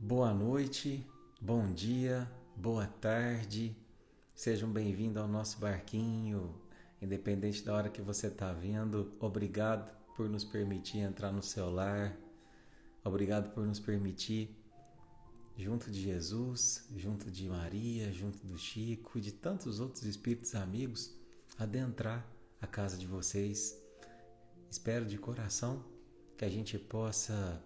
Boa noite, bom dia, boa tarde, sejam bem-vindos ao nosso barquinho, independente da hora que você está vendo. Obrigado por nos permitir entrar no seu lar, obrigado por nos permitir, junto de Jesus, junto de Maria, junto do Chico e de tantos outros espíritos amigos, adentrar a casa de vocês. Espero de coração que a gente possa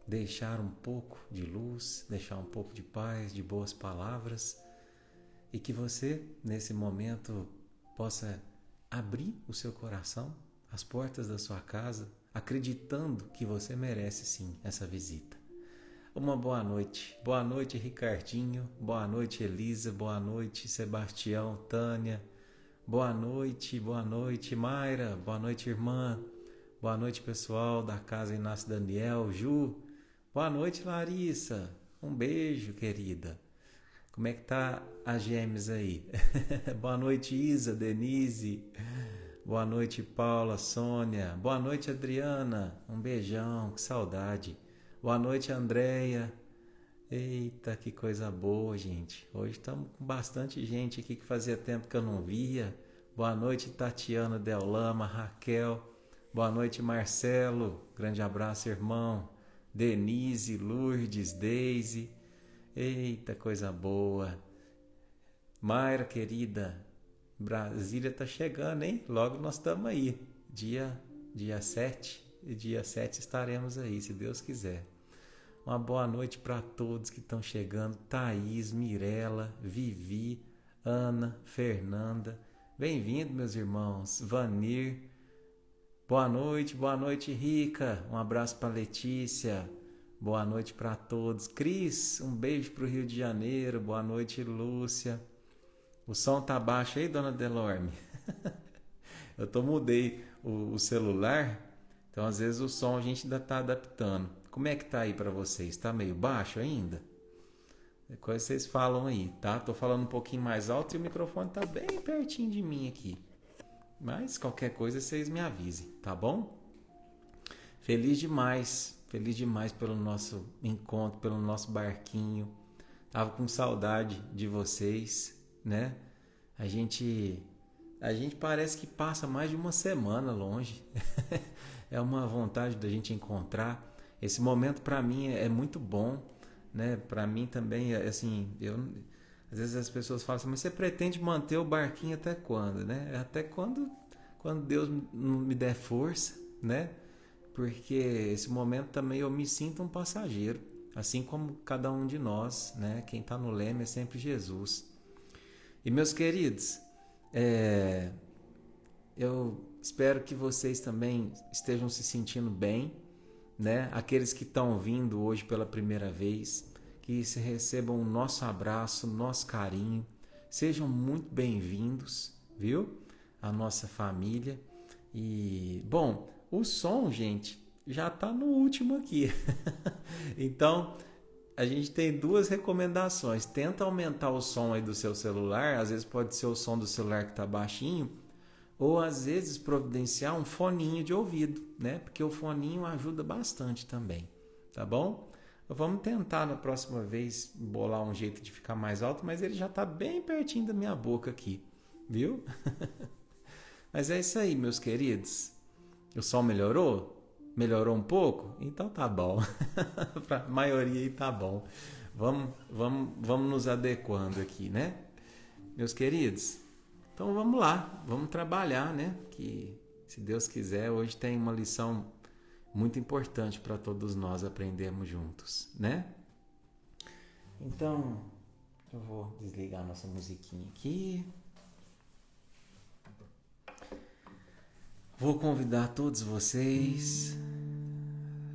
deixar um pouco de luz, deixar um pouco de paz, de boas palavras, e que você, nesse momento, possa abrir o seu coração, as portas da sua casa, acreditando que você merece sim essa visita. Uma boa noite Ricardinho, boa noite Elisa, boa noite Sebastião, Tânia, boa noite Mayra, boa noite irmã, boa noite pessoal da casa Inácio Daniel, Ju. Boa noite, Larissa. Um beijo, querida. Como é que tá a Gêmeos aí? Boa noite, Isa, Denise. Boa noite, Paula, Sônia. Boa noite, Adriana. Um beijão, que saudade. Boa noite, Andréia. Eita, que coisa boa, gente. Hoje estamos com bastante gente aqui que fazia tempo que eu não via. Boa noite, Tatiana Deolama, Raquel. Boa noite, Marcelo. Grande abraço, irmão. Denise, Lourdes, Deise, eita coisa boa. Mayra querida, Brasília tá chegando, hein? Logo nós estamos aí, dia 7, e dia 7 estaremos aí, se Deus quiser. Uma boa noite para todos que estão chegando, Thaís, Mirella, Vivi, Ana, Fernanda, bem-vindo meus irmãos, Vanir. Boa noite, Rica. Um abraço para Letícia. Boa noite para todos. Cris, um beijo para o Rio de Janeiro. Boa noite, Lúcia. O som tá baixo aí, dona Delorme? Mudei o celular, então às vezes o som a gente ainda tá adaptando. Como é que tá aí para vocês? Tá meio baixo ainda? Depois vocês falam aí, tá? Tô falando um pouquinho mais alto e o microfone tá bem pertinho de mim aqui. Mas qualquer coisa vocês me avisem, tá bom? Feliz demais pelo nosso encontro, pelo nosso barquinho. Tava com saudade de vocês, né? A gente parece que passa mais de uma semana longe. É uma vontade da gente encontrar. Esse momento para mim é muito bom, né? Para mim também, assim, às vezes as pessoas falam assim, mas você pretende manter o barquinho até quando, né? Até quando Deus me der força, né? Porque esse momento também eu me sinto um passageiro, assim como cada um de nós, né? Quem está no leme é sempre Jesus. E meus queridos, eu espero que vocês também estejam se sentindo bem, né? Aqueles que estão vindo hoje pela primeira vez, que se recebam o nosso abraço, nosso carinho, sejam muito bem-vindos, viu? A nossa família. E, bom, o som, gente, já tá no último aqui. Então, a gente tem duas recomendações. Tenta aumentar o som aí do seu celular, às vezes pode ser o som do celular que tá baixinho, ou às vezes providenciar um foninho de ouvido, né? Porque o foninho ajuda bastante também, tá bom? Vamos tentar na próxima vez bolar um jeito de ficar mais alto, mas ele já está bem pertinho da minha boca aqui, viu? Mas é isso aí, meus queridos. O som melhorou? Melhorou um pouco? Então tá bom. Para a maioria aí tá bom. Vamos nos adequando aqui, né? Meus queridos, então vamos lá, vamos trabalhar, né? Que se Deus quiser, hoje tem uma lição muito importante para todos nós aprendermos juntos, né? Então, eu vou desligar nossa musiquinha aqui. Vou convidar todos vocês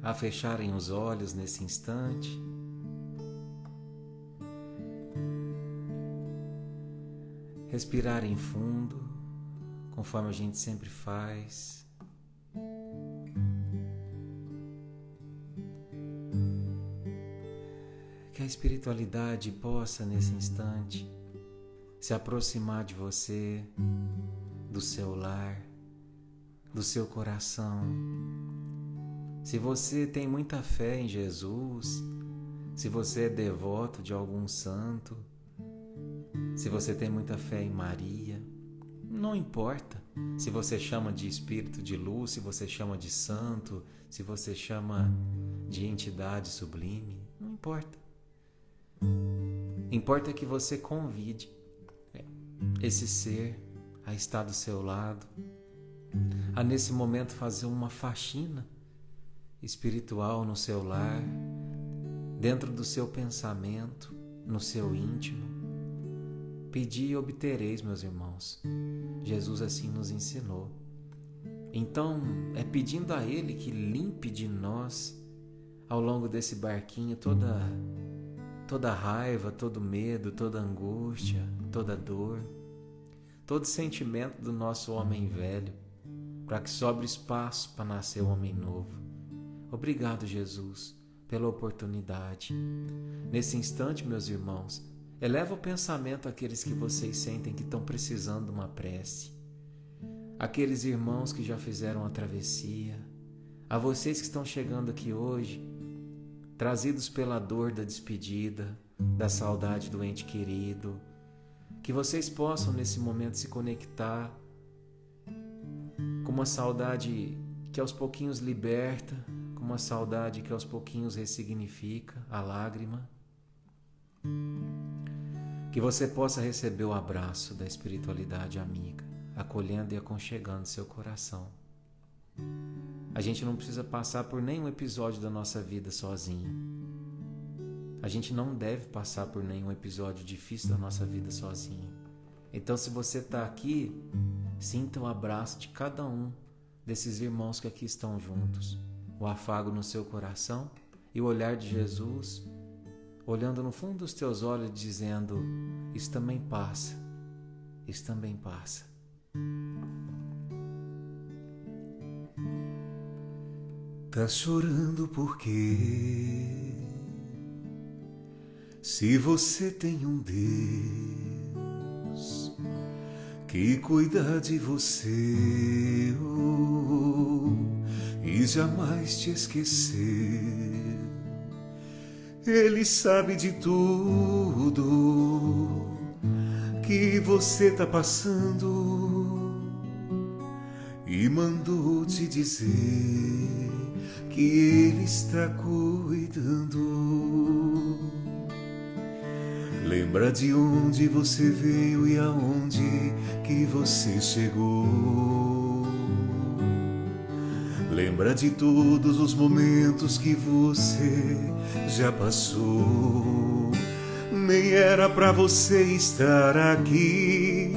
a fecharem os olhos nesse instante. Respirarem fundo, conforme a gente sempre faz. Que a espiritualidade possa, nesse instante, se aproximar de você, do seu lar, do seu coração. Se você tem muita fé em Jesus, se você é devoto de algum santo, se você tem muita fé em Maria, não importa. Se você chama de espírito de luz, se você chama de santo, se você chama de entidade sublime, não importa. Importa que você convide esse ser a estar do seu lado, a nesse momento fazer uma faxina espiritual no seu lar, dentro do seu pensamento, no seu íntimo. Pedi e obtereis, meus irmãos. Jesus assim nos ensinou. Então, é pedindo a Ele que limpe de nós, ao longo desse barquinho, toda raiva, todo medo, toda angústia, toda dor, todo sentimento do nosso homem velho, para que sobre espaço para nascer o homem novo. Obrigado, Jesus, pela oportunidade. Nesse instante, meus irmãos, eleva o pensamento àqueles que vocês sentem que estão precisando de uma prece, aqueles irmãos que já fizeram a travessia, a vocês que estão chegando aqui hoje, trazidos pela dor da despedida, da saudade do ente querido, que vocês possam nesse momento se conectar com uma saudade que aos pouquinhos liberta, com uma saudade que aos pouquinhos ressignifica a lágrima, que você possa receber o abraço da espiritualidade amiga, acolhendo e aconchegando seu coração. A gente não precisa passar por nenhum episódio da nossa vida sozinho. A gente não deve passar por nenhum episódio difícil da nossa vida sozinho. Então, se você está aqui, sinta o abraço de cada um desses irmãos que aqui estão juntos, o afago no seu coração e o olhar de Jesus, olhando no fundo dos teus olhos, dizendo: isso também passa, isso também passa. Tá chorando por quê? Se você tem um Deus que cuida de você e jamais te esquecer, Ele sabe de tudo que você tá passando e mandou te dizer que Ele está cuidando. Lembra de onde você veio e aonde que você chegou. Lembra de todos os momentos que você já passou. Nem era pra você estar aqui,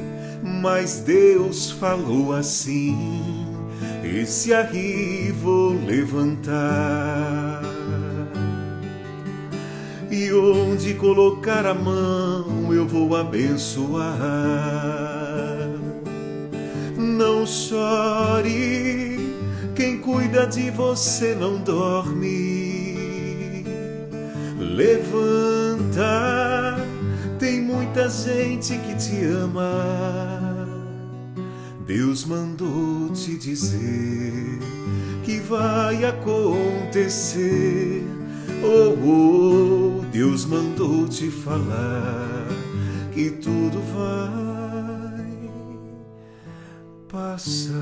mas Deus falou assim: esse aí vou levantar, e onde colocar a mão eu vou abençoar. Não chore, quem cuida de você não dorme. Levanta, tem muita gente que te ama. Deus mandou te dizer que vai acontecer. Oh, Deus mandou te falar que tudo vai passar.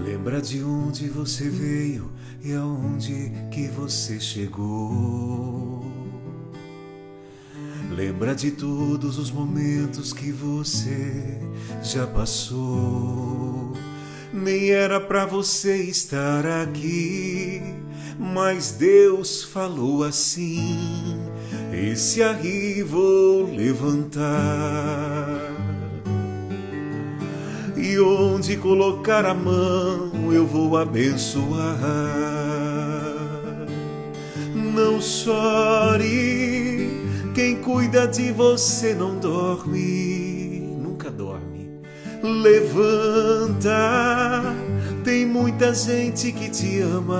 Lembra de onde você veio e aonde que você chegou. Lembra de todos os momentos que você já passou. Nem era pra você estar aqui, mas Deus falou assim: esse aí vou levantar, e onde colocar a mão eu vou abençoar. Não chore, quem cuida de você não dorme, nunca dorme. Levanta, tem muita gente que te ama.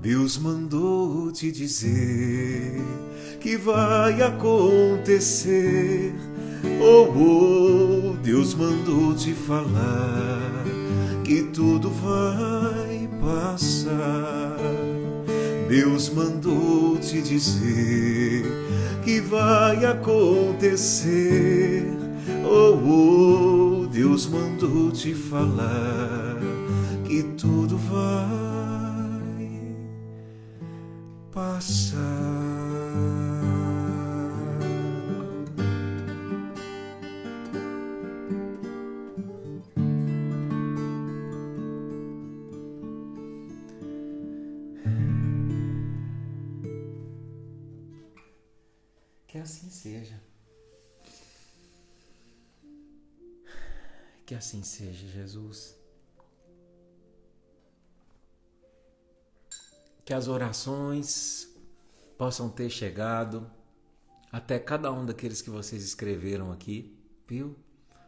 Deus mandou te dizer que vai acontecer. Oh, oh, Deus mandou te falar que tudo vai passar. Deus mandou te dizer que vai acontecer. Oh, oh, Deus mandou te falar que tudo vai passar. Que assim seja. Que assim seja, Jesus. Que as orações possam ter chegado até cada um daqueles que vocês escreveram aqui, viu?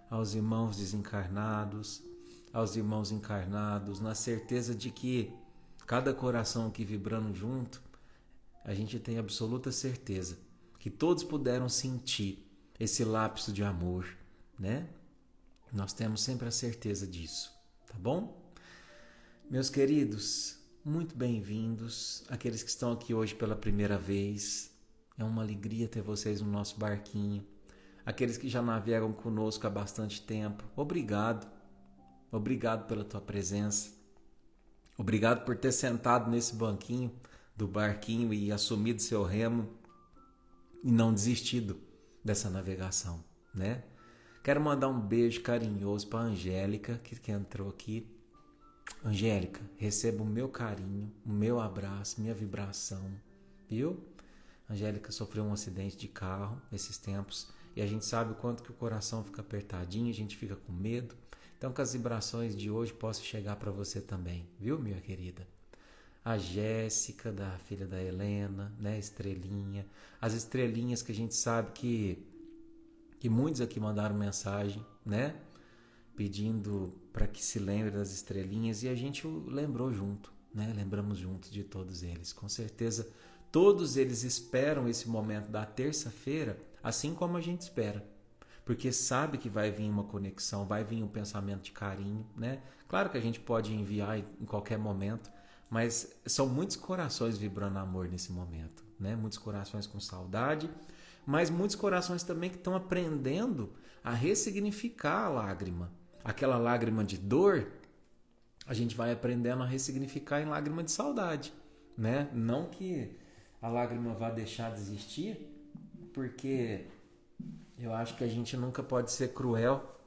Aos irmãos desencarnados, aos irmãos encarnados, na certeza de que cada coração aqui vibrando junto, a gente tem absoluta certeza que todos puderam sentir esse lapso de amor, né? Nós temos sempre a certeza disso, tá bom? Meus queridos, muito bem-vindos. Aqueles que estão aqui hoje pela primeira vez, é uma alegria ter vocês no nosso barquinho. Aqueles que já navegam conosco há bastante tempo, obrigado. Obrigado pela tua presença. Obrigado por ter sentado nesse banquinho do barquinho e assumido seu remo e não desistido dessa navegação, né? Quero mandar um beijo carinhoso para a Angélica, que entrou aqui. Angélica, receba o meu carinho, o meu abraço, minha vibração, viu? Angélica sofreu um acidente de carro esses tempos e a gente sabe o quanto que o coração fica apertadinho, a gente fica com medo. Então que as vibrações de hoje possam chegar para você também, viu, minha querida? A Jéssica, da filha da Helena, né, Estrelinha. As estrelinhas que a gente sabe que muitos aqui mandaram mensagem, né? Pedindo para que se lembre das estrelinhas e a gente lembrou junto, né? Lembramos juntos de todos eles. Com certeza, todos eles esperam esse momento da terça-feira, assim como a gente espera. Porque sabe que vai vir uma conexão, vai vir um pensamento de carinho, né? Claro que a gente pode enviar em qualquer momento, mas são muitos corações vibrando amor nesse momento, né? Muitos corações com saudade, mas muitos corações também que estão aprendendo a ressignificar a lágrima. Aquela lágrima de dor, a gente vai aprendendo a ressignificar em lágrima de saudade, né? Não que a lágrima vá deixar de existir, porque eu acho que a gente nunca pode ser cruel,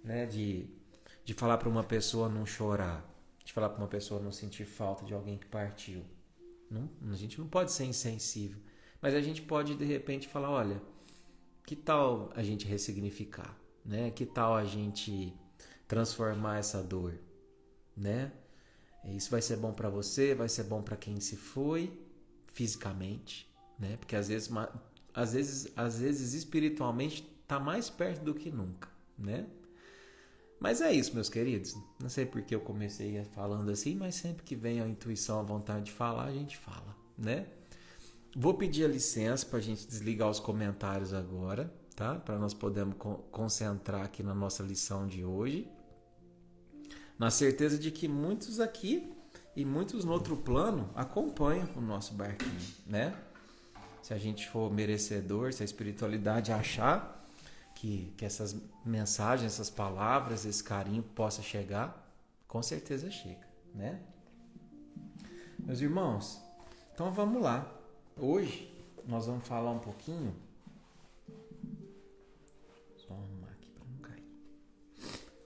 né? De falar para uma pessoa não chorar, de falar para uma pessoa não sentir falta de alguém que partiu. Não, a gente não pode ser insensível. Mas a gente pode, de repente, falar, olha, que tal a gente ressignificar, né? Que tal a gente transformar essa dor, né? Isso vai ser bom para você, vai ser bom para quem se foi fisicamente, né? Porque às vezes espiritualmente está mais perto do que nunca, né? Mas é isso, meus queridos. Não sei porque eu comecei falando assim, mas sempre que vem a intuição, a vontade de falar, a gente fala, né? Vou pedir a licença para a gente desligar os comentários agora, tá? Para nós podermos concentrar aqui na nossa lição de hoje. Na certeza de que muitos aqui e muitos no outro plano acompanham o nosso barquinho, né? Se a gente for merecedor, se a espiritualidade achar que essas mensagens, essas palavras, esse carinho possa chegar, com certeza chega, né? Meus irmãos, então vamos lá. Hoje nós vamos falar um pouquinho. Só arrumar aqui para não cair.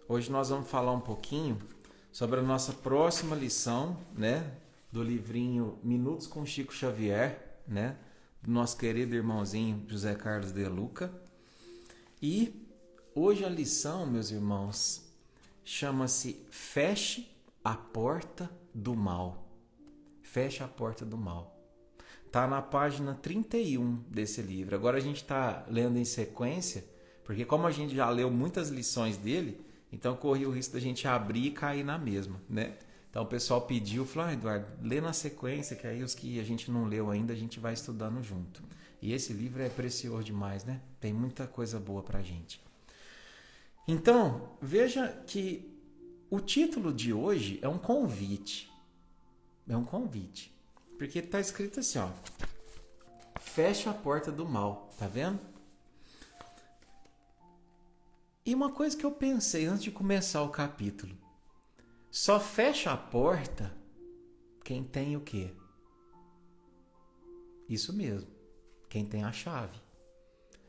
Hoje nós vamos falar um pouquinho sobre a nossa próxima lição, né, do livrinho Minutos com Chico Xavier, né, do nosso querido irmãozinho José Carlos de Luca. E hoje a lição, meus irmãos, chama-se Feche a Porta do Mal. Feche a Porta do Mal. Está na página 31 desse livro. Agora a gente está lendo em sequência, porque como a gente já leu muitas lições dele, então corre o risco da gente abrir e cair na mesma, né? Então o pessoal pediu, falou, Eduardo, lê na sequência, que aí os que a gente não leu ainda, a gente vai estudando junto. E esse livro é precioso demais, né? Tem muita coisa boa pra gente. Então, veja que o título de hoje é um convite. É um convite. Porque está escrito assim, ó. Fecha a porta do mal. Tá vendo? E uma coisa que eu pensei antes de começar o capítulo. Só fecha a porta quem tem o quê? Isso mesmo. Quem tem a chave.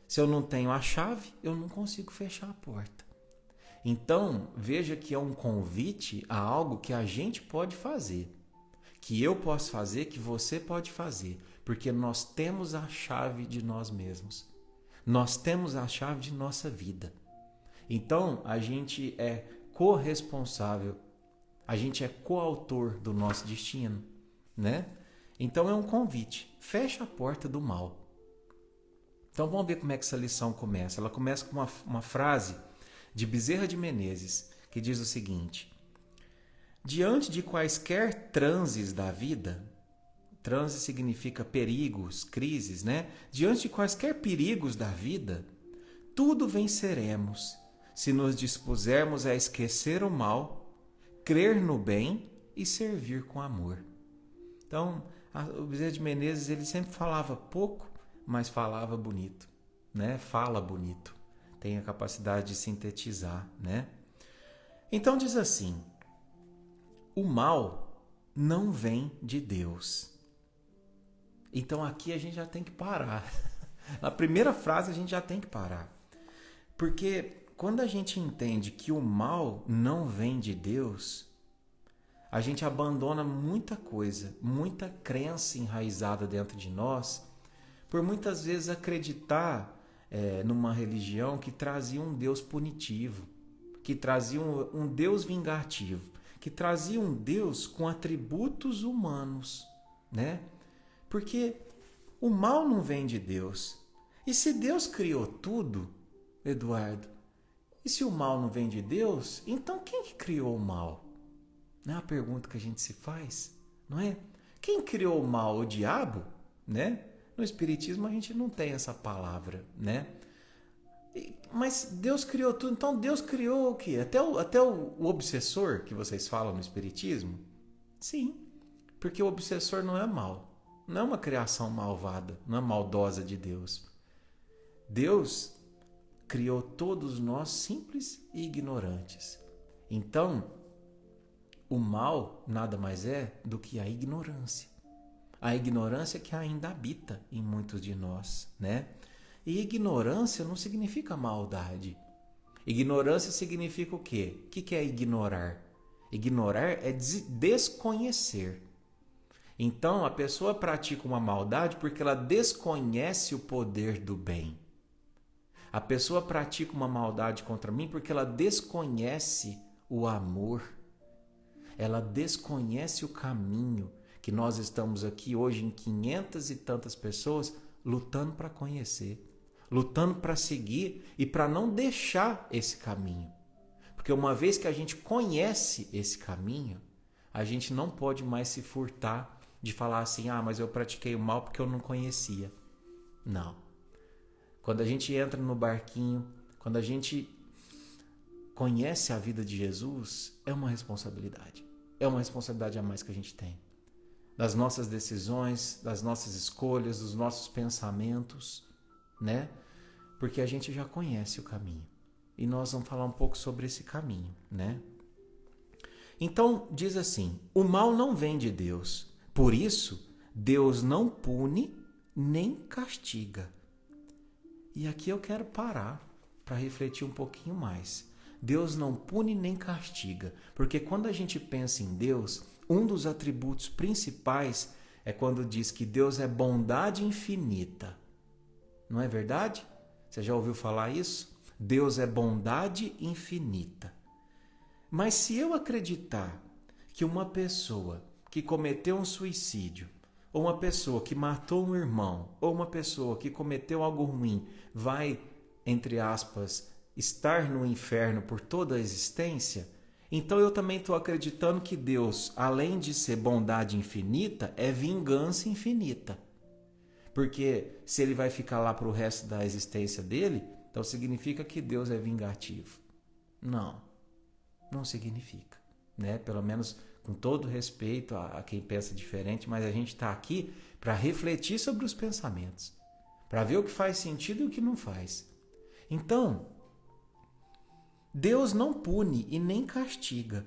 Se eu não tenho a chave, eu não consigo fechar a porta. Então, veja que é um convite a algo que a gente pode fazer. Que eu posso fazer, que você pode fazer. Porque nós temos a chave de nós mesmos. Nós temos a chave de nossa vida. Então, a gente é corresponsável. A gente é coautor do nosso destino, né? Então, é um convite. Fecha a porta do mal. Então, vamos ver como é que essa lição começa. Ela começa com uma frase de Bezerra de Menezes, que diz o seguinte: diante de quaisquer transes da vida, transe significa perigos, crises, né? Diante de quaisquer perigos da vida, tudo venceremos se nos dispusermos a esquecer o mal, crer no bem e servir com amor. Então, o Bezerra de Menezes, ele sempre falava pouco, mas falava bonito, né? Fala bonito. Tem a capacidade de sintetizar, né? Então diz assim: o mal não vem de Deus. Então aqui a gente já tem que parar. Na primeira frase a gente já tem que parar. Porque quando a gente entende que o mal não vem de Deus, a gente abandona muita coisa, muita crença enraizada dentro de nós, por muitas vezes acreditar numa religião que trazia um Deus punitivo, que trazia um Deus vingativo, que trazia um Deus com atributos humanos, né? Porque o mal não vem de Deus. E se Deus criou tudo, Eduardo, e se o mal não vem de Deus, então quem que criou o mal? Não é a pergunta que a gente se faz, não é? Quem criou o mal? O diabo, né? No Espiritismo a gente não tem essa palavra, né? Mas Deus criou tudo. Então Deus criou o quê? Até o obsessor que vocês falam no Espiritismo? Sim, porque o obsessor não é mau. Não é uma criação malvada, não é maldosa de Deus. Deus criou todos nós simples e ignorantes. Então, o mal nada mais é do que a ignorância. A ignorância que ainda habita em muitos de nós, né? E ignorância não significa maldade. Ignorância significa o quê? O que é ignorar? Ignorar é desconhecer. Então, a pessoa pratica uma maldade porque ela desconhece o poder do bem. A pessoa pratica uma maldade contra mim porque ela desconhece o amor. Ela desconhece o caminho que nós estamos aqui hoje em 500 e tantas pessoas lutando para conhecer, lutando para seguir e para não deixar esse caminho. Porque uma vez que a gente conhece esse caminho, a gente não pode mais se furtar de falar assim, mas eu pratiquei o mal porque eu não conhecia. Não. Quando a gente entra no barquinho, quando a gente conhece a vida de Jesus, é uma responsabilidade. É uma responsabilidade a mais que a gente tem. Das nossas decisões, das nossas escolhas, dos nossos pensamentos, né? Porque a gente já conhece o caminho. E nós vamos falar um pouco sobre esse caminho, né? Então, diz assim: o mal não vem de Deus. Por isso, Deus não pune nem castiga. E aqui eu quero parar para refletir um pouquinho mais. Deus não pune nem castiga. Porque quando a gente pensa em Deus, um dos atributos principais é quando diz que Deus é bondade infinita. Não é verdade? Você já ouviu falar isso? Deus é bondade infinita. Mas se eu acreditar que uma pessoa que cometeu um suicídio, ou uma pessoa que matou um irmão, ou uma pessoa que cometeu algo ruim, vai, entre aspas, estar no inferno por toda a existência, Então eu também estou acreditando que Deus, além de ser bondade infinita, é vingança infinita. Porque se ele vai ficar lá para o resto da existência dele, então significa que Deus é vingativo. Não, não significa, né? Pelo menos com todo respeito a quem pensa diferente, mas a gente está aqui para refletir sobre os pensamentos, para ver o que faz sentido e o que não faz. Então, Deus não pune e nem castiga.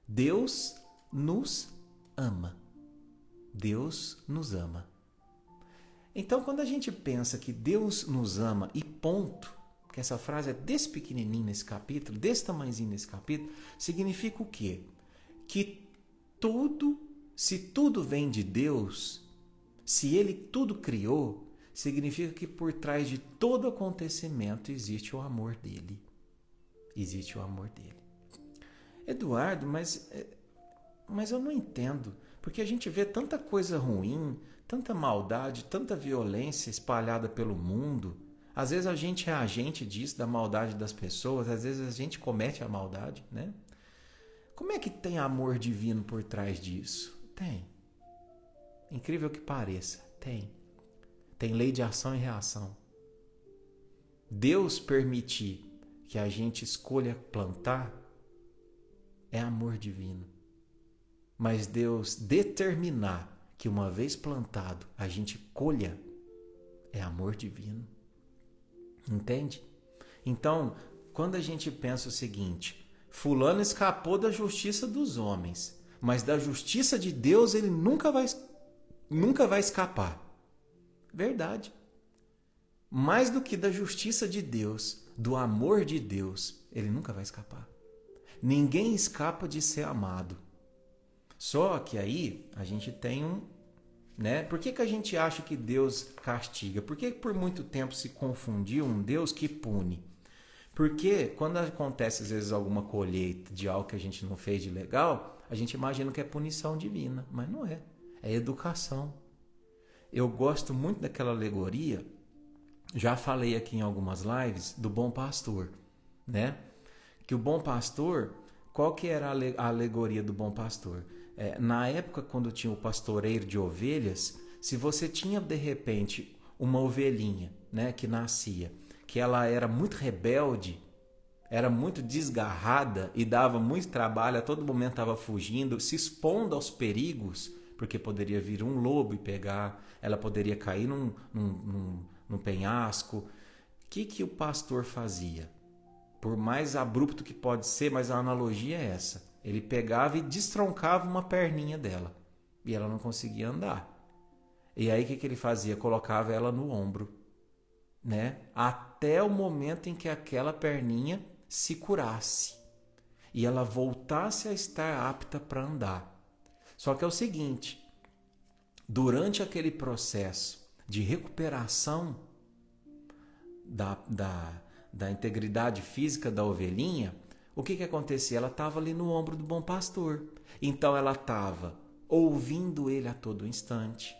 Deus nos ama. Deus nos ama. Então, quando a gente pensa que Deus nos ama e ponto, que essa frase é desse pequenininho nesse capítulo, desse tamanhozinho nesse capítulo, significa o quê? Que tudo, se tudo vem de Deus, se Ele tudo criou, significa que por trás de todo acontecimento existe o amor dele. Existe o amor dele. Eduardo, mas eu não entendo, porque a gente vê tanta coisa ruim, tanta maldade, tanta violência espalhada pelo mundo. Às vezes a gente é agente disso, da maldade das pessoas, às vezes a gente comete a maldade, né? Como é que tem amor divino por trás disso? Tem. Incrível que pareça, tem. Tem lei de ação e reação. Deus permitir que a gente escolha plantar é amor divino. Mas Deus determinar que uma vez plantado a gente colha é amor divino. Entende? Então, quando a gente pensa o seguinte, fulano escapou da justiça dos homens, mas da justiça de Deus ele nunca vai escapar. Verdade. Mais do que da justiça de Deus, do amor de Deus, ele nunca vai escapar. Ninguém escapa de ser amado. Só que aí a gente tem né? Por que a gente acha que Deus castiga? Por que por muito tempo se confundiu um Deus que pune? Porque quando acontece às vezes alguma colheita de algo que a gente não fez de legal, a gente imagina que é punição divina, mas não é. É educação. Eu gosto muito daquela alegoria, já falei aqui em algumas lives, do bom pastor, né? Que o bom pastor, qual que era a alegoria do bom pastor? Na época, quando tinha o pastoreiro de ovelhas, se você tinha, de repente, uma ovelhinha, né, que nascia, que ela era muito rebelde, era muito desgarrada e dava muito trabalho, a todo momento estava fugindo, se expondo aos perigos, porque poderia vir um lobo e pegar, ela poderia cair num penhasco. O que o pastor fazia? Por mais abrupto que pode ser, mas a analogia é essa. Ele pegava e destroncava uma perninha dela. E ela não conseguia andar. E aí o que ele fazia? Colocava ela no ombro, né? Até o momento em que aquela perninha se curasse. E ela voltasse a estar apta para andar. Só que é o seguinte. Durante aquele processo de recuperação da integridade física da ovelhinha, o que acontecia? Ela estava ali no ombro do bom pastor. Então ela estava ouvindo ele a todo instante.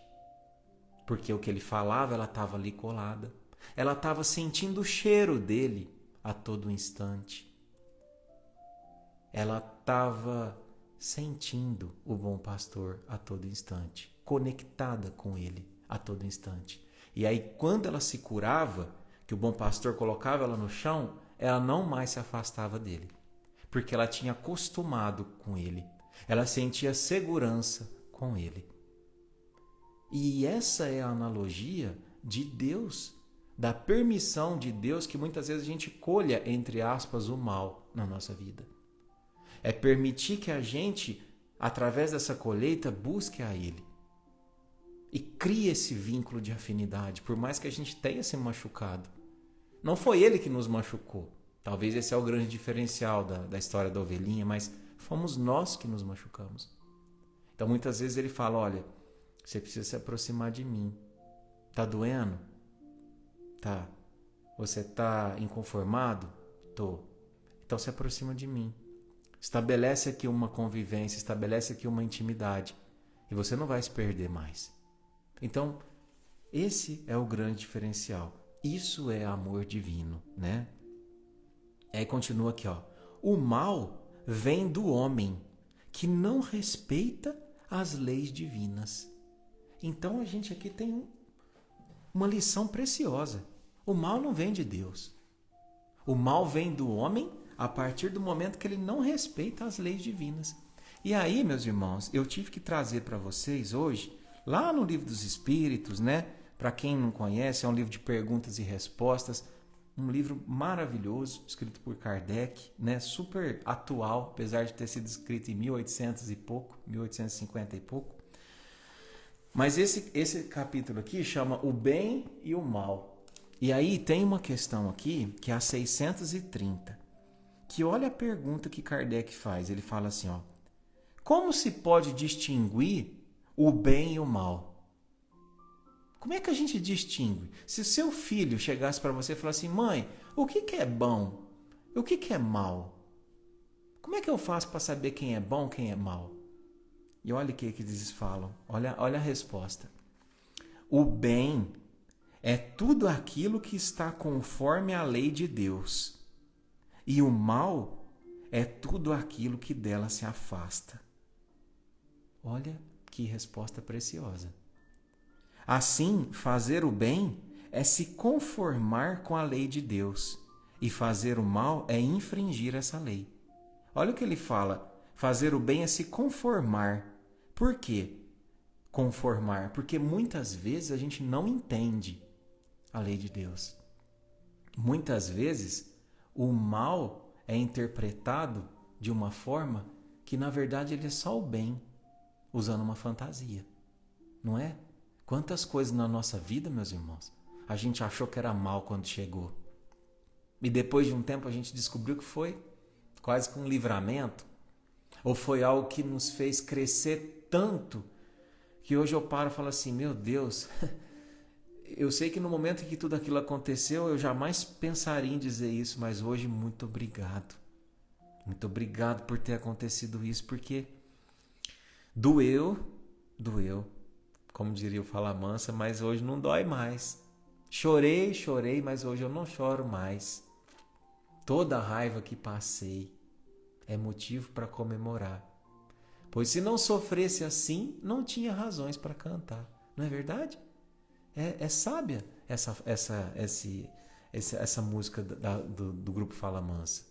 Porque o que ele falava, ela estava ali colada. Ela estava sentindo o cheiro dele a todo instante. Ela estava sentindo o bom pastor a todo instante. Conectada com ele a todo instante. E aí quando ela se curava, que o bom pastor colocava ela no chão, ela não mais se afastava dele. Porque ela tinha acostumado com ele. Ela sentia segurança com ele. E essa é a analogia de Deus, da permissão de Deus que muitas vezes a gente colha, entre aspas, o mal na nossa vida. É permitir que a gente, através dessa colheita, busque a Ele. E crie esse vínculo de afinidade, por mais que a gente tenha se machucado. Não foi Ele que nos machucou. Talvez esse é o grande diferencial da história da ovelhinha, mas fomos nós que nos machucamos. Então muitas vezes Ele fala, olha, você precisa se aproximar de mim. Tá doendo? Tá. Você tá inconformado? Tô. Então se aproxima de mim. Estabelece aqui uma convivência, estabelece aqui uma intimidade. E você não vai se perder mais. Então, esse é o grande diferencial. Isso é amor divino, né? Aí continua aqui, ó. O mal vem do homem, que não respeita as leis divinas. Então a gente aqui tem uma lição preciosa. O mal não vem de Deus. O mal vem do homem a partir do momento que ele não respeita as leis divinas. E aí, meus irmãos, eu tive que trazer para vocês hoje, lá no Livro dos Espíritos, né? Para quem não conhece, é um livro de perguntas e respostas, um livro maravilhoso, escrito por Kardec, né? Super atual, apesar de ter sido escrito em 1800 e pouco, 1850 e pouco. Mas esse capítulo aqui chama O Bem e o Mal. E aí tem uma questão aqui, que é a 630, que olha a pergunta que Kardec faz. Ele fala assim, ó: como se pode distinguir o bem e o mal? Como é que a gente distingue? Se seu filho chegasse para você e falasse assim, mãe, o que é bom? O que é mal? Como é que eu faço para saber quem é bom, quem é mal? E olha o que eles falam. Olha a resposta. O bem é tudo aquilo que está conforme a lei de Deus. E o mal é tudo aquilo que dela se afasta. Olha que resposta preciosa. Assim, fazer o bem é se conformar com a lei de Deus. E fazer o mal é infringir essa lei. Olha o que ele fala. Fazer o bem é se conformar. Por quê? Conformar. Porque muitas vezes a gente não entende a lei de Deus. Muitas vezes o mal é interpretado de uma forma que na verdade ele é só o bem, usando uma fantasia. Não é? Quantas coisas na nossa vida, meus irmãos, a gente achou que era mal quando chegou. E depois de um tempo a gente descobriu que foi quase que um livramento. Ou foi algo que nos fez crescer tanto que hoje eu paro e falo assim, meu Deus, eu sei que no momento em que tudo aquilo aconteceu, eu jamais pensaria em dizer isso, mas hoje muito obrigado. Muito obrigado por ter acontecido isso, porque doeu, como diria o Fala Mansa, mas hoje não dói mais. Chorei, mas hoje eu não choro mais. Toda a raiva que passei é motivo para comemorar. Pois se não sofresse assim, não tinha razões para cantar. Não é verdade? É sábia essa música do grupo Fala Mansa.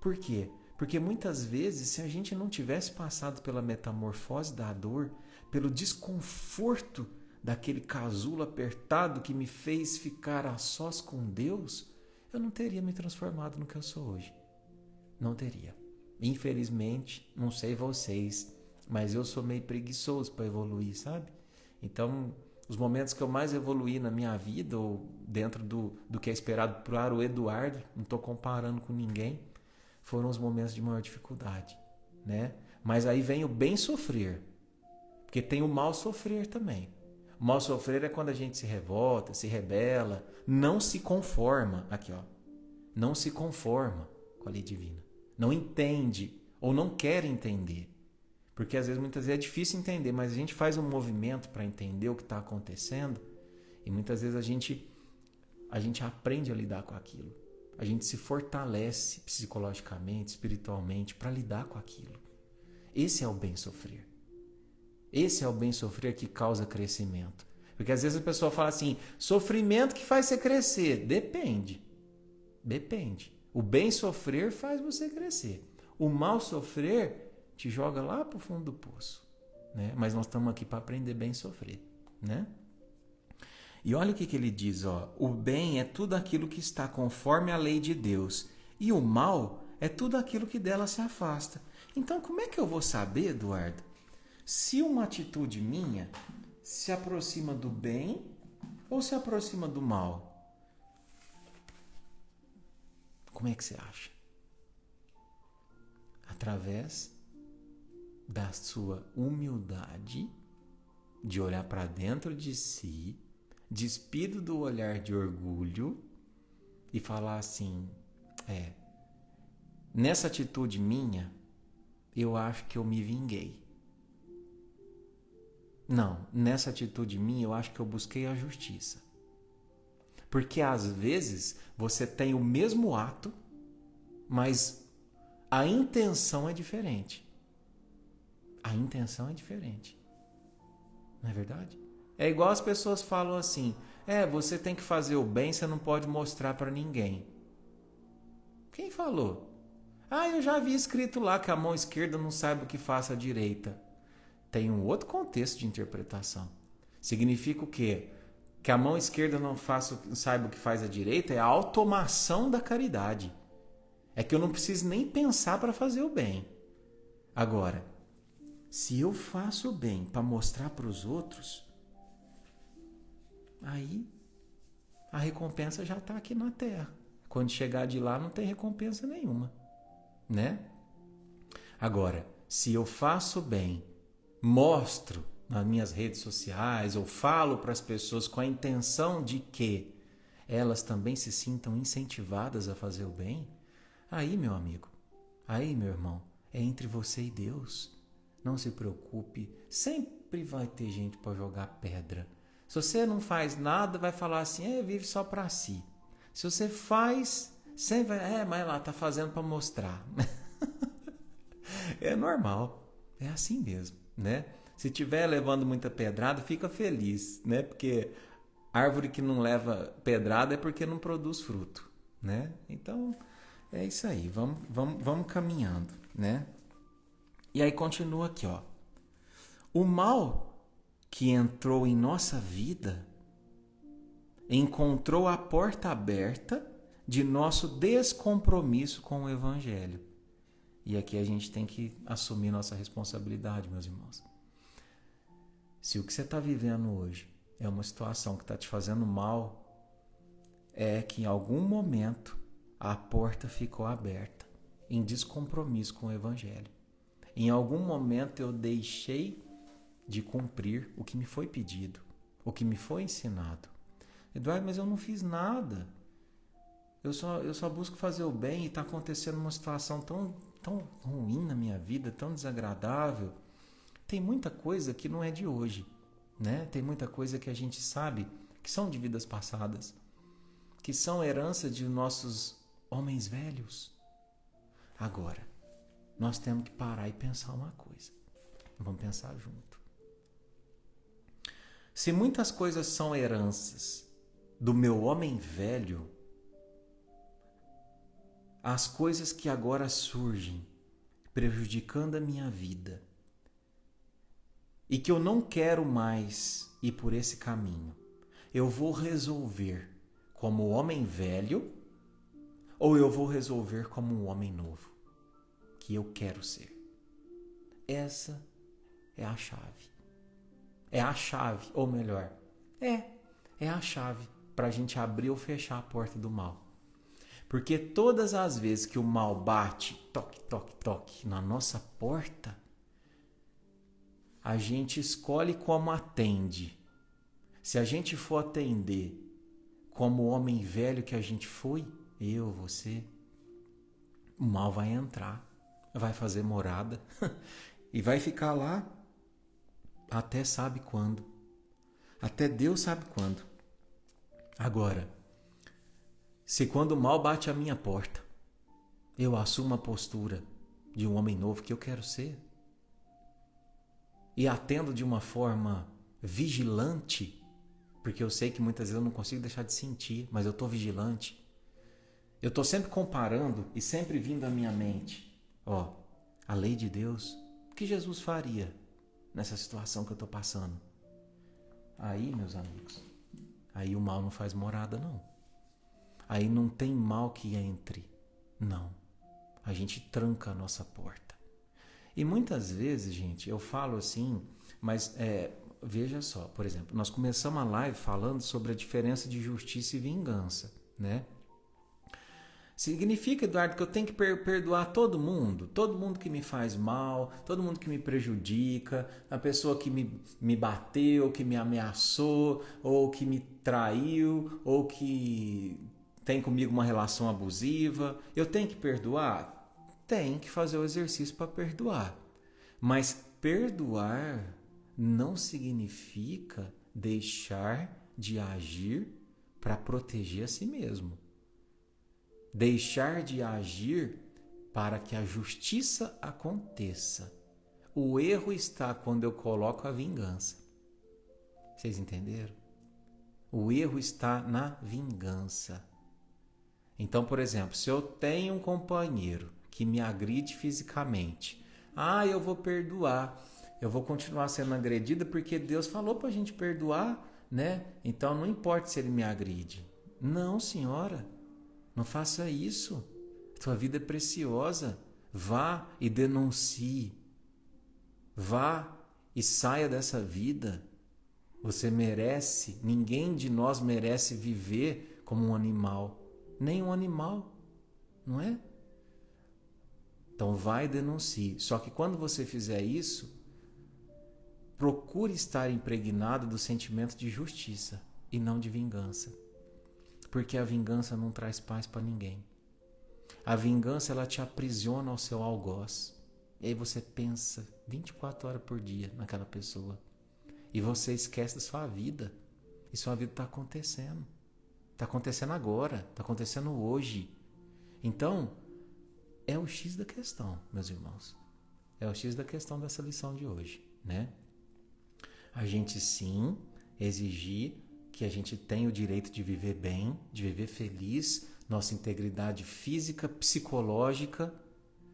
Por quê? Porque muitas vezes, se a gente não tivesse passado pela metamorfose da dor, pelo desconforto daquele casulo apertado que me fez ficar a sós com Deus, eu não teria me transformado no que eu sou hoje. Não teria. Infelizmente, não sei vocês, mas eu sou meio preguiçoso para evoluir, sabe? Então, os momentos que eu mais evoluí na minha vida, ou dentro do que é esperado para o Eduardo, não estou comparando com ninguém, foram os momentos de maior dificuldade, né? Mas aí vem o bem sofrer, porque tem o mal sofrer também. O mal sofrer é quando a gente se revolta, se rebela, não se conforma, aqui ó, não se conforma com a lei divina, não entende ou não quer entender, porque às vezes, muitas vezes é difícil entender, mas a gente faz um movimento para entender o que está acontecendo e muitas vezes a gente aprende a lidar com aquilo. A gente se fortalece psicologicamente, espiritualmente para lidar com aquilo. Esse é o bem sofrer. Esse é o bem sofrer que causa crescimento. Porque às vezes a pessoa fala assim, sofrimento que faz você crescer. Depende. O bem sofrer faz você crescer. O mal sofrer te joga lá para o fundo do poço, né? Mas nós estamos aqui para aprender bem sofrer, né? E olha o que ele diz, ó. O bem é tudo aquilo que está conforme a lei de Deus. E o mal é tudo aquilo que dela se afasta. Então, como é que eu vou saber, Eduardo, se uma atitude minha se aproxima do bem ou se aproxima do mal? Como é que você acha? Através da sua humildade, de olhar para dentro de si, despido do olhar de orgulho e falar assim, nessa atitude minha, eu acho que eu me vinguei. Não, nessa atitude minha, eu acho que eu busquei a justiça. Porque às vezes você tem o mesmo ato, mas a intenção é diferente. A intenção é diferente. Não é verdade? É igual as pessoas falam assim: você tem que fazer o bem, você não pode mostrar para ninguém. Quem falou? Eu já vi escrito lá que a mão esquerda não sabe o que faz a direita. Tem um outro contexto de interpretação. Significa o quê? Que a mão esquerda não saiba o que faz a direita é a automação da caridade. É que eu não preciso nem pensar para fazer o bem. Agora, se eu faço o bem para mostrar para os outros, aí a recompensa já está aqui na terra. Quando chegar de lá não tem recompensa nenhuma, né? Agora, se eu faço o bem, mostro nas minhas redes sociais ou falo para as pessoas com a intenção de que elas também se sintam incentivadas a fazer o bem, aí, meu amigo, aí, meu irmão, é entre você e Deus. Não se preocupe, sempre vai ter gente para jogar pedra. Se você não faz nada, vai falar assim: vive só para si. Se você faz, sempre vai, mas lá tá fazendo para mostrar. É normal, é assim mesmo, né? Se estiver levando muita pedrada, fica feliz, né? Porque árvore que não leva pedrada é porque não produz fruto, né? Então, é isso aí, vamos caminhando, né? E aí continua aqui, ó. O mal que entrou em nossa vida encontrou a porta aberta de nosso descompromisso com o Evangelho. E aqui a gente tem que assumir nossa responsabilidade, meus irmãos. Se o que você está vivendo hoje é uma situação que está te fazendo mal, é que em algum momento a porta ficou aberta, em descompromisso com o Evangelho. Em algum momento eu deixei de cumprir o que me foi pedido, o que me foi ensinado. Eduardo, mas eu não fiz nada. Eu só busco fazer o bem e está acontecendo uma situação tão ruim na minha vida, tão desagradável. Tem muita coisa que não é de hoje, né? Tem muita coisa que a gente sabe que são de vidas passadas, que são herança de nossos homens velhos. Agora, nós temos que parar e pensar uma coisa. Vamos pensar junto. Se muitas coisas são heranças do meu homem velho, as coisas que agora surgem prejudicando a minha vida e que eu não quero mais ir por esse caminho, eu vou resolver como homem velho ou eu vou resolver como um homem novo que eu quero ser? Essa é a chave. É a chave, ou melhor, é a chave para a gente abrir ou fechar a porta do mal. Porque todas as vezes que o mal bate, toque, toque, toque, na nossa porta, a gente escolhe como atende. Se a gente for atender como o homem velho que a gente foi, eu, você, o mal vai entrar, vai fazer morada e vai ficar lá até sabe quando. Até Deus sabe quando. Agora, se quando o mal bate à minha porta, eu assumo a postura de um homem novo que eu quero ser e atendo de uma forma vigilante, porque eu sei que muitas vezes eu não consigo deixar de sentir, mas eu estou vigilante. Eu estou sempre comparando e sempre vindo à minha mente, a lei de Deus, o que Jesus faria nessa situação que eu estou passando? Aí, meus amigos, aí o mal não faz morada, não. Aí não tem mal que entre, não. A gente tranca a nossa porta. E muitas vezes, gente, eu falo assim, mas veja só, por exemplo, nós começamos a live falando sobre a diferença de justiça e vingança, né? Significa, Eduardo, que eu tenho que perdoar todo mundo que me faz mal, todo mundo que me prejudica, a pessoa que me bateu, que me ameaçou, ou que me traiu, ou que tem comigo uma relação abusiva. Eu tenho que perdoar? Tem que fazer o exercício para perdoar. Mas perdoar não significa deixar de agir para proteger a si mesmo. Deixar de agir para que a justiça aconteça. O erro está quando eu coloco a vingança. Vocês entenderam? O erro está na vingança. Então, por exemplo, se eu tenho um companheiro que me agride fisicamente, eu vou perdoar, eu vou continuar sendo agredida porque Deus falou para a gente perdoar, né? Então não importa se ele me agride. Não, senhora, não faça isso. Sua vida é preciosa. Vá e denuncie. Vá e saia dessa vida. Você merece, ninguém de nós merece viver como um animal. Nem um animal, não é? Então vai e denuncie. Só que quando você fizer isso, procure estar impregnado do sentimento de justiça e não de vingança. Porque a vingança não traz paz para ninguém. A vingança, ela te aprisiona ao seu algoz. E aí você pensa 24 horas por dia naquela pessoa. E você esquece da sua vida. E sua vida está acontecendo. Está acontecendo agora. Está acontecendo hoje. Então, é o X da questão, meus irmãos. É o X da questão dessa lição de hoje, né? A gente sim exigir que a gente tenha o direito de viver bem, de viver feliz, nossa integridade física, psicológica,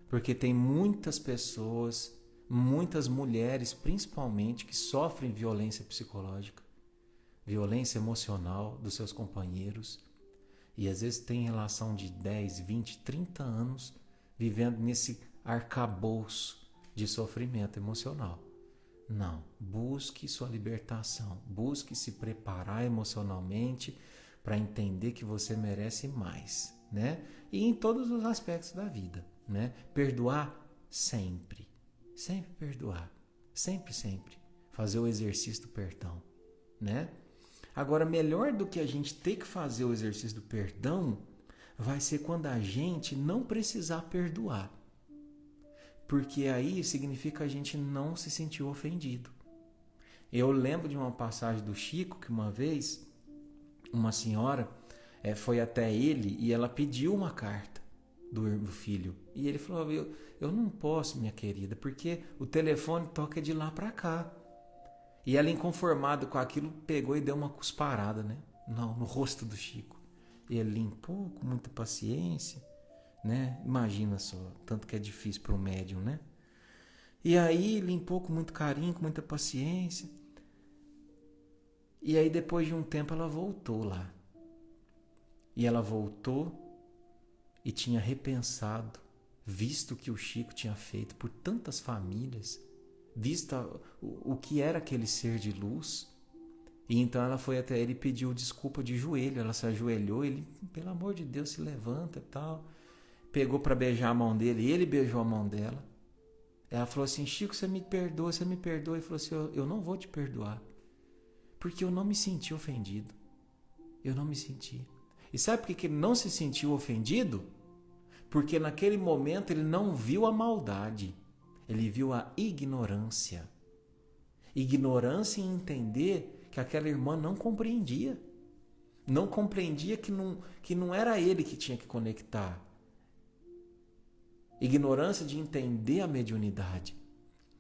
porque tem muitas pessoas, muitas mulheres principalmente, que sofrem violência psicológica, violência emocional dos seus companheiros, e às vezes tem relação de 10, 20, 30 anos vivendo nesse arcabouço de sofrimento emocional. Não, busque sua libertação, busque se preparar emocionalmente para entender que você merece mais, né? E em todos os aspectos da vida, né? Perdoar sempre, sempre perdoar, sempre, sempre fazer o exercício do perdão, né? Agora, melhor do que a gente ter que fazer o exercício do perdão vai ser quando a gente não precisar perdoar. Porque aí significa a gente não se sentir ofendido. Eu lembro de uma passagem do Chico que uma vez uma senhora foi até ele e ela pediu uma carta do filho. E ele falou, eu não posso, minha querida, porque o telefone toca de lá para cá. E ela, inconformada com aquilo, pegou e deu uma cusparada, né? No rosto do Chico. E ele limpou com muita paciência, né? Imagina só, tanto que é difícil para o médium, né? E aí limpou com muito carinho, com muita paciência. E aí depois de um tempo ela voltou lá. E ela voltou e tinha repensado, visto o que o Chico tinha feito por tantas famílias, visto o que era aquele ser de luz. E então ela foi até ele e pediu desculpa de joelho. Ela se ajoelhou, ele, pelo amor de Deus, se levanta e tal. Pegou para beijar a mão dele e ele beijou a mão dela. Ela falou assim, Chico, você me perdoa, você me perdoa. Ele falou assim, eu não vou te perdoar, porque eu não me senti ofendido. Eu não me senti. E sabe por que ele não se sentiu ofendido? Porque naquele momento ele não viu a maldade. Ele viu a ignorância. Ignorância em entender que aquela irmã não compreendia. Não compreendia que não era ele que tinha que conectar. Ignorância de entender a mediunidade.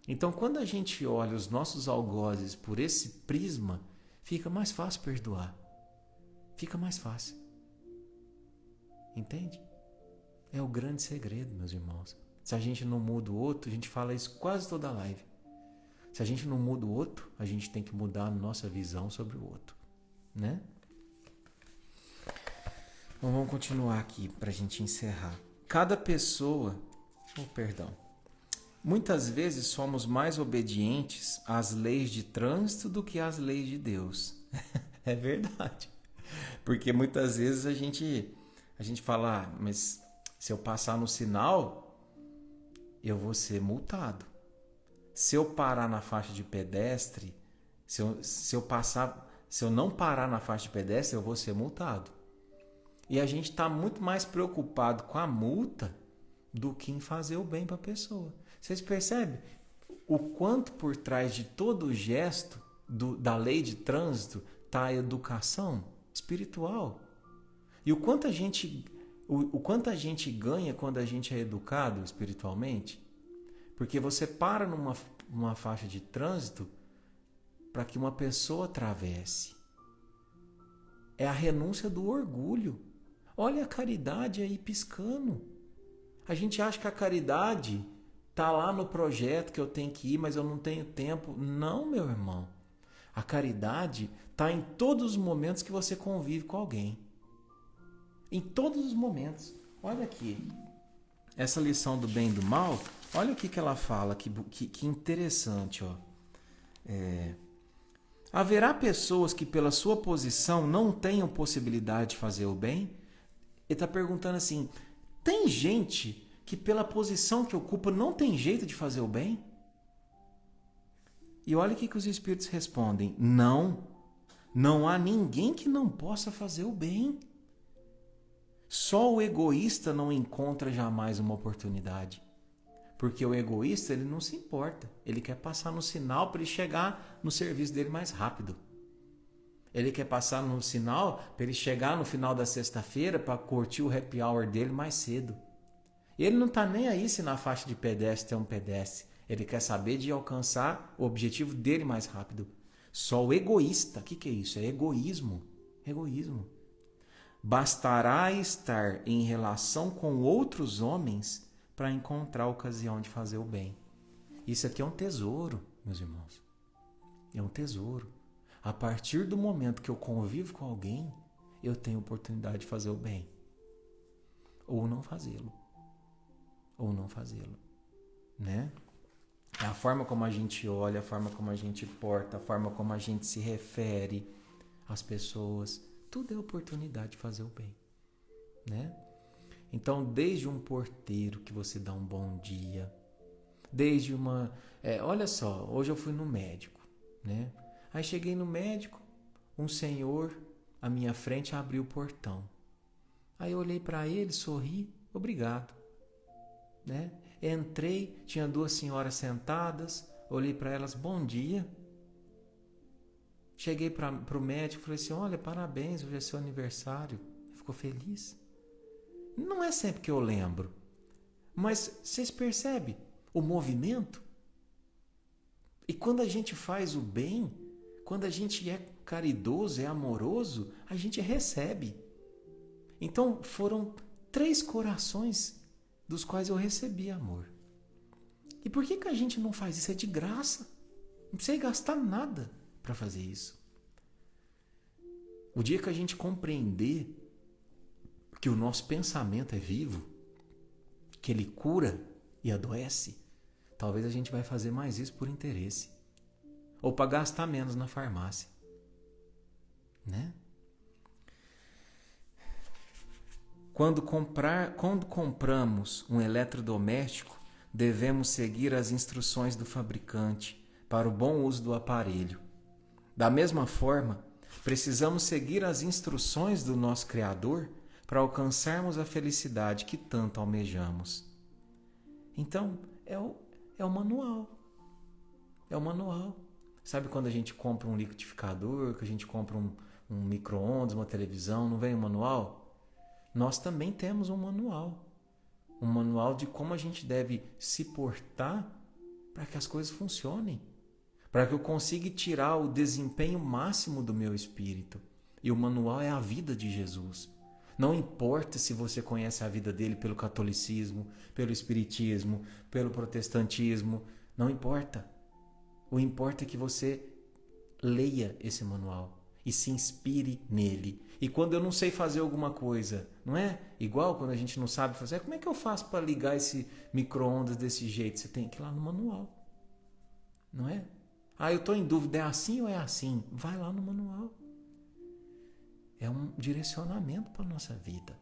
Então, quando a gente olha os nossos algozes por esse prisma, fica mais fácil perdoar. Fica mais fácil. Entende? É o grande segredo, meus irmãos. Se a gente não muda o outro, a gente fala isso quase toda a live. Se a gente não muda o outro, a gente tem que mudar a nossa visão sobre o outro, né? Então vamos continuar aqui para a gente encerrar. Cada pessoa, muitas vezes somos mais obedientes às leis de trânsito do que às leis de Deus. É verdade. Porque muitas vezes a gente fala, mas se eu passar no sinal, eu vou ser multado. Se eu parar na faixa de pedestre, se eu não parar na faixa de pedestre, eu vou ser multado. E a gente está muito mais preocupado com a multa do que em fazer o bem para a pessoa. Vocês percebem o quanto por trás de todo o gesto da lei de trânsito está a educação espiritual? E o quanto a gente o quanto a gente ganha quando a gente é educado espiritualmente, porque você para numa faixa de trânsito para que uma pessoa atravesse. É a renúncia do orgulho. Olha a caridade aí piscando. A gente acha que a caridade está lá no projeto que eu tenho que ir, mas eu não tenho tempo. Não, meu irmão. A caridade está em todos os momentos que você convive com alguém. Em todos os momentos. Olha aqui. Essa lição do bem e do mal, olha o que ela fala, que interessante. Ó. Haverá pessoas que pela sua posição não tenham possibilidade de fazer o bem? Ele está perguntando assim, tem gente que pela posição que ocupa não tem jeito de fazer o bem? E olha o que os espíritos respondem. Não há ninguém que não possa fazer o bem. Só o egoísta não encontra jamais uma oportunidade. Porque o egoísta, ele não se importa. Ele quer passar no sinal para ele chegar no serviço dele mais rápido. Ele quer passar no sinal para ele chegar no final da sexta-feira para curtir o happy hour dele mais cedo. Ele não está nem aí se na faixa de pedestre tem um pedestre. Ele quer saber de alcançar o objetivo dele mais rápido. Só o egoísta. O que é isso? É egoísmo. Egoísmo. Bastará estar em relação com outros homens para encontrar a ocasião de fazer o bem. Isso aqui é um tesouro, meus irmãos. É um tesouro. A partir do momento que eu convivo com alguém, eu tenho oportunidade de fazer o bem. Ou não fazê-lo. Ou não fazê-lo. Né? É a forma como a gente olha, a forma como a gente porta, a forma como a gente se refere às pessoas. Tudo é oportunidade de fazer o bem. Né? Então, desde um porteiro que você dá um bom dia, desde uma... olha só, hoje eu fui no médico, né? Aí cheguei no médico, um senhor à minha frente abriu o portão. Aí eu olhei para ele, sorri, obrigado. Né? Entrei, tinha 2 senhoras sentadas, olhei para elas, bom dia. Cheguei para o médico e falei assim, olha, parabéns, hoje é seu aniversário. Ficou feliz? Não é sempre que eu lembro, mas vocês percebem o movimento? E quando a gente faz o bem, quando a gente é caridoso, é amoroso, a gente recebe. Então foram 3 corações dos quais eu recebi amor. E por que a gente não faz isso? É de graça. Não precisa gastar nada para fazer isso. O dia que a gente compreender que o nosso pensamento é vivo, que ele cura e adoece, talvez a gente vai fazer mais isso por interesse. Ou para gastar menos na farmácia. Né? Quando compramos um eletrodoméstico, devemos seguir as instruções do fabricante para o bom uso do aparelho. Da mesma forma, precisamos seguir as instruções do nosso Criador para alcançarmos a felicidade que tanto almejamos. Então, é o manual. É o manual. Sabe quando a gente compra um liquidificador, que a gente compra um micro-ondas, uma televisão, não vem um manual? Nós também temos um manual. Um manual de como a gente deve se portar para que as coisas funcionem. Para que eu consiga tirar o desempenho máximo do meu espírito. E o manual é a vida de Jesus. Não importa se você conhece a vida dele pelo catolicismo, pelo espiritismo, pelo protestantismo. Não importa. O importa é que você leia esse manual e se inspire nele. E quando eu não sei fazer alguma coisa, não é? Igual quando a gente não sabe fazer, como é que eu faço para ligar esse micro-ondas desse jeito? Você tem que ir lá no manual. Não é? Ah, eu estou em dúvida, é assim ou é assim? Vai lá no manual. É um direcionamento para a nossa vida.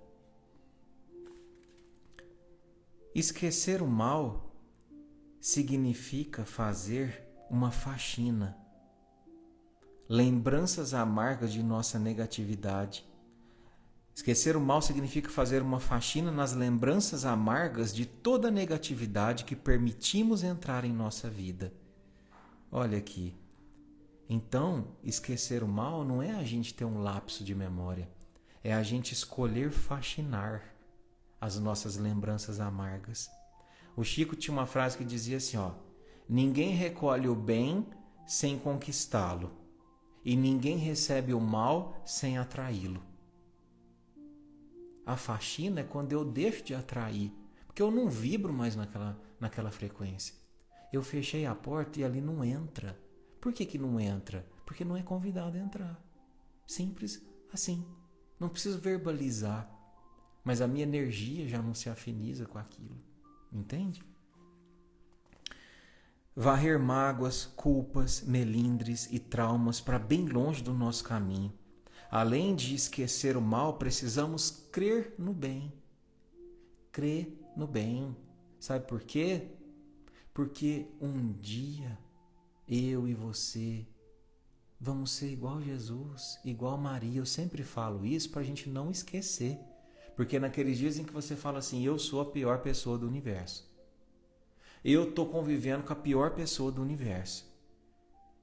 Esquecer o mal significa fazer uma faxina. Lembranças amargas de nossa negatividade. Esquecer o mal significa fazer uma faxina nas lembranças amargas de toda a negatividade que permitimos entrar em nossa vida. Olha aqui. Então, esquecer o mal não é a gente ter um lapso de memória. É a gente escolher faxinar. as nossas lembranças amargas. O Chico tinha uma frase que dizia assim, ó: ninguém recolhe o bem sem conquistá-lo, e ninguém recebe o mal sem atraí-lo. A faxina é quando eu deixo de atrair, porque eu não vibro mais naquela frequência. Eu fechei a porta e ali não entra. Por que não entra? Porque não é convidado a entrar. Simples assim. Não preciso verbalizar, mas a minha energia já não se afiniza com aquilo. Entende? Varrer mágoas, culpas, melindres e traumas para bem longe do nosso caminho. Além de esquecer o mal, precisamos crer no bem. Crer no bem. Sabe por quê? Porque um dia eu e você vamos ser igual Jesus, igual Maria. Eu sempre falo isso para a gente não esquecer. Porque naqueles dias em que você fala assim, eu sou a pior pessoa do universo. Eu estou convivendo com a pior pessoa do universo.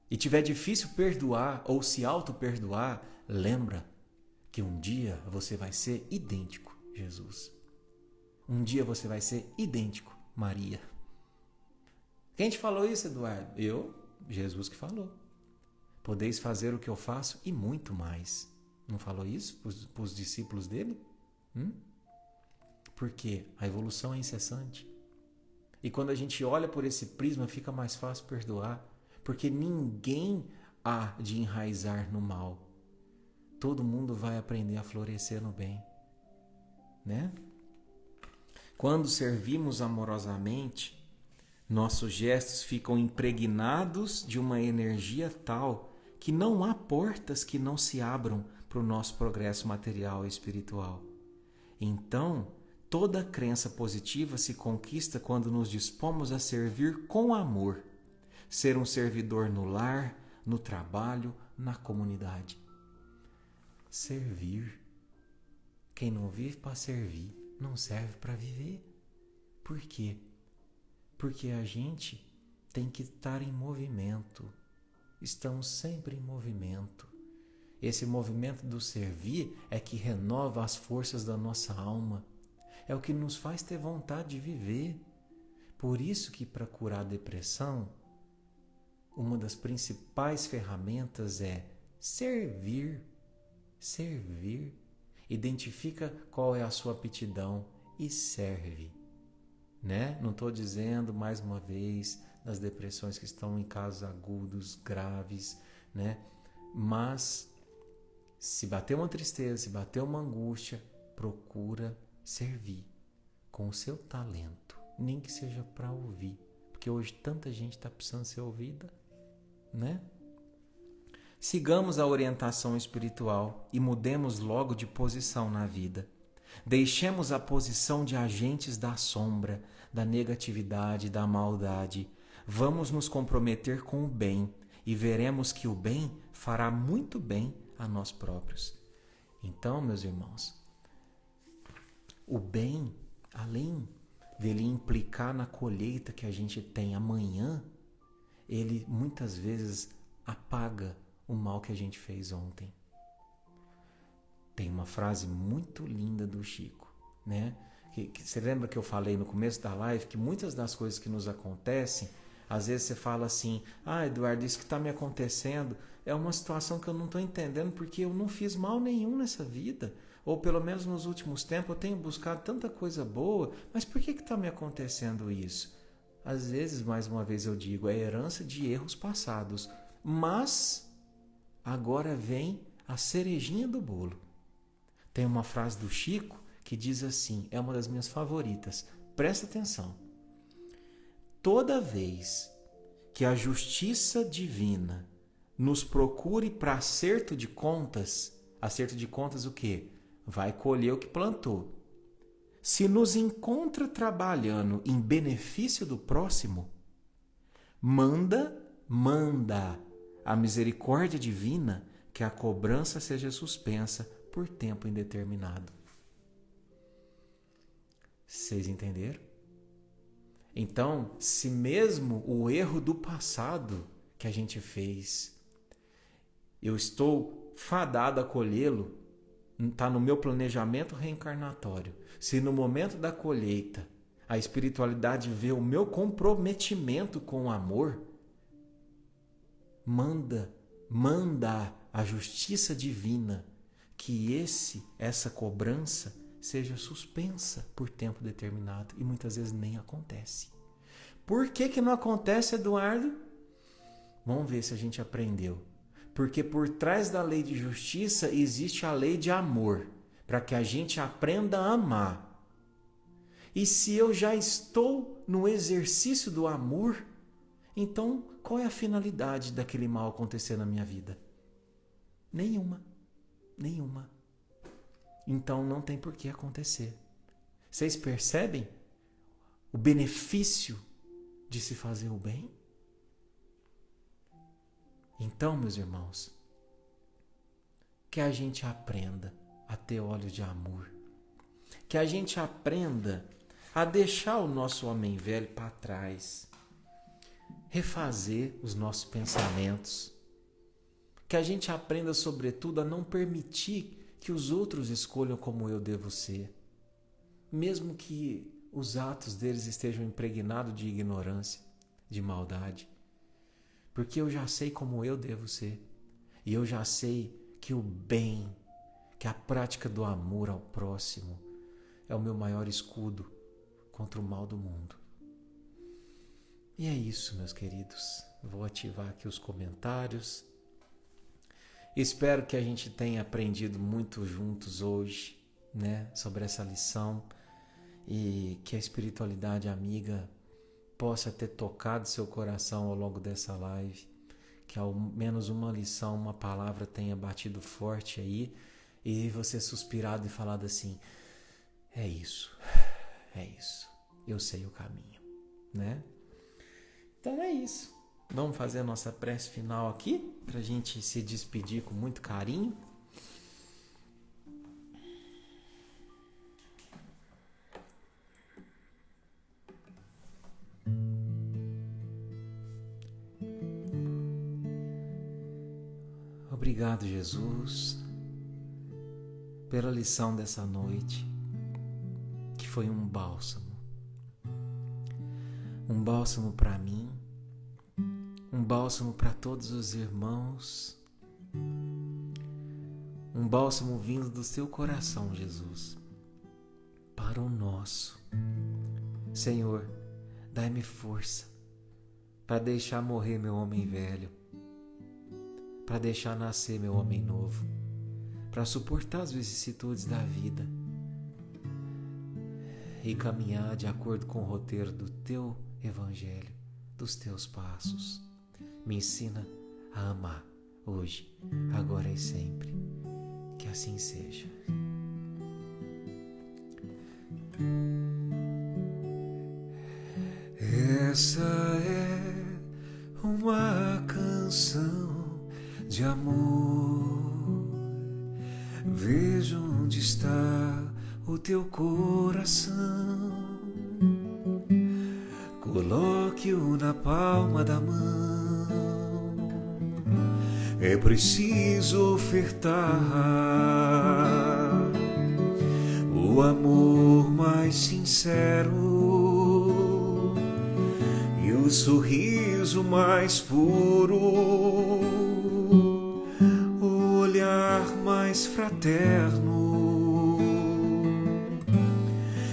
E tiver difícil perdoar ou se auto-perdoar, lembra que um dia você vai ser idêntico, Jesus. Um dia você vai ser idêntico, Maria. Quem te falou isso, Eduardo? Eu, Jesus que falou. Podeis fazer o que eu faço e muito mais. Não falou isso para os discípulos dele? Porque a evolução é incessante. E quando a gente olha por esse prisma, fica mais fácil perdoar. Porque ninguém há de enraizar no mal. Todo mundo vai aprender a florescer no bem. Né? Quando servimos amorosamente, nossos gestos ficam impregnados de uma energia tal que não há portas que não se abram para o nosso progresso material e espiritual. Então, toda crença positiva se conquista quando nos dispomos a servir com amor. Ser um servidor no lar, no trabalho, na comunidade. Servir. Quem não vive para servir, não serve para viver. Por quê? Porque a gente tem que estar em movimento. Estamos sempre em movimento. Esse movimento do servir é que renova as forças da nossa alma. É o que nos faz ter vontade de viver. Por isso que para curar a depressão, uma das principais ferramentas é servir. Servir. Identifica qual é a sua aptidão e serve. Né? Não estou dizendo, mais uma vez, das depressões que estão em casos agudos, graves, né? Mas se bater uma tristeza, se bater uma angústia, procura servir com o seu talento, nem que seja para ouvir, porque hoje tanta gente está precisando ser ouvida, né? Sigamos a orientação espiritual e mudemos logo de posição na vida. Deixemos a posição de agentes da sombra, da negatividade, da maldade. Vamos nos comprometer com o bem e veremos que o bem fará muito bem a nós próprios. Então, meus irmãos, o bem, além dele implicar na colheita que a gente tem amanhã, ele muitas vezes apaga o mal que a gente fez ontem. Tem uma frase muito linda do Chico, né? Que você lembra que eu falei no começo da live que muitas das coisas que nos acontecem, às vezes você fala assim, Eduardo, isso que está me acontecendo é uma situação que eu não estou entendendo porque eu não fiz mal nenhum nessa vida. Ou pelo menos nos últimos tempos eu tenho buscado tanta coisa boa, mas por que está me acontecendo isso? Às vezes, mais uma vez eu digo, é herança de erros passados. Mas agora vem a cerejinha do bolo. Tem uma frase do Chico que diz assim, é uma das minhas favoritas. Presta atenção. Toda vez que a justiça divina nos procure para acerto de contas o quê? Vai colher o que plantou. Se nos encontra trabalhando em benefício do próximo, manda a misericórdia divina que a cobrança seja suspensa por tempo indeterminado. Vocês entenderam? Então, se mesmo o erro do passado que a gente fez, eu estou fadado a colhê-lo está no meu planejamento reencarnatório, se no momento da colheita a espiritualidade vê o meu comprometimento com o amor, manda a justiça divina que essa cobrança seja suspensa por tempo determinado, e muitas vezes nem acontece. Por que não acontece, Eduardo? Vamos ver se a gente aprendeu. Porque por trás da lei de justiça existe a lei de amor, para que a gente aprenda a amar. E se eu já estou no exercício do amor, então qual é a finalidade daquele mal acontecer na minha vida? Nenhuma. Então não tem por que acontecer. Vocês percebem o benefício de se fazer o bem? Então, meus irmãos, que a gente aprenda a ter olhos de amor. Que a gente aprenda a deixar o nosso homem velho para trás. Refazer os nossos pensamentos. Que a gente aprenda, sobretudo, a não permitir que os outros escolham como eu devo ser. Mesmo que os atos deles estejam impregnados de ignorância, de maldade. Porque eu já sei como eu devo ser. E eu já sei que o bem, que a prática do amor ao próximo é o meu maior escudo contra o mal do mundo. E é isso, meus queridos. Vou ativar aqui os comentários. Espero que a gente tenha aprendido muito juntos hoje, né, sobre essa lição, e que a espiritualidade amiga possa ter tocado seu coração ao longo dessa live, que ao menos uma lição, uma palavra tenha batido forte aí e você suspirado e falado assim: é isso, eu sei o caminho, né? Então é isso. Vamos fazer a nossa prece final aqui, para a gente se despedir com muito carinho. Obrigado, Jesus, pela lição dessa noite, que foi um bálsamo para mim, um bálsamo para todos os irmãos, um bálsamo vindo do seu coração, Jesus, para o nosso. Senhor, dai-me força para deixar morrer meu homem velho, para deixar nascer meu homem novo, para suportar as vicissitudes da vida e caminhar de acordo com o roteiro do teu evangelho, dos teus passos. Me ensina a amar hoje, agora e sempre. Que assim seja. Essa é uma canção de amor. Veja onde está o teu coração. Coloque-o na palma da mão. É preciso ofertar o amor mais sincero e o sorriso mais puro, o olhar mais fraterno.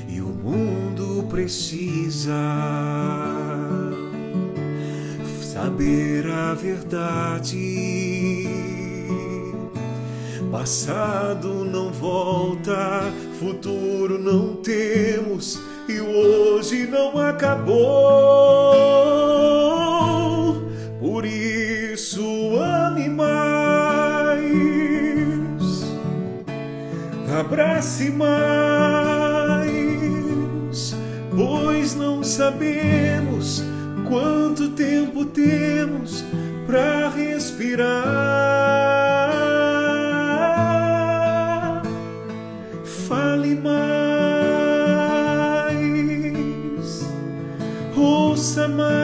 E o mundo precisa saber a verdade. Passado não volta, futuro não temos, e o hoje não acabou. Por isso ame mais, abrace mais, pois não sabemos quanto tempo temos para respirar. Fale mais, ouça mais.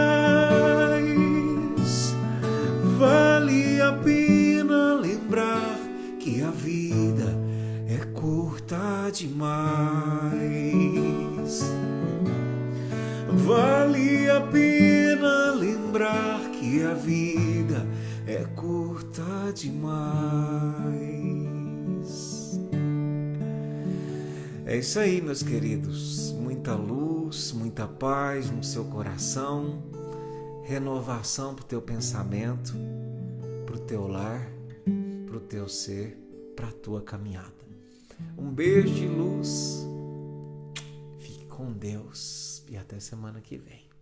Vale a pena lembrar que a vida é curta demais. Vale a pena lembrar que a vida é curta demais. É isso aí, meus queridos. Muita luz, muita paz no seu coração, renovação para o teu pensamento, para o teu lar, para o teu ser, para a tua caminhada. Um beijo de luz, fique com Deus e até semana que vem.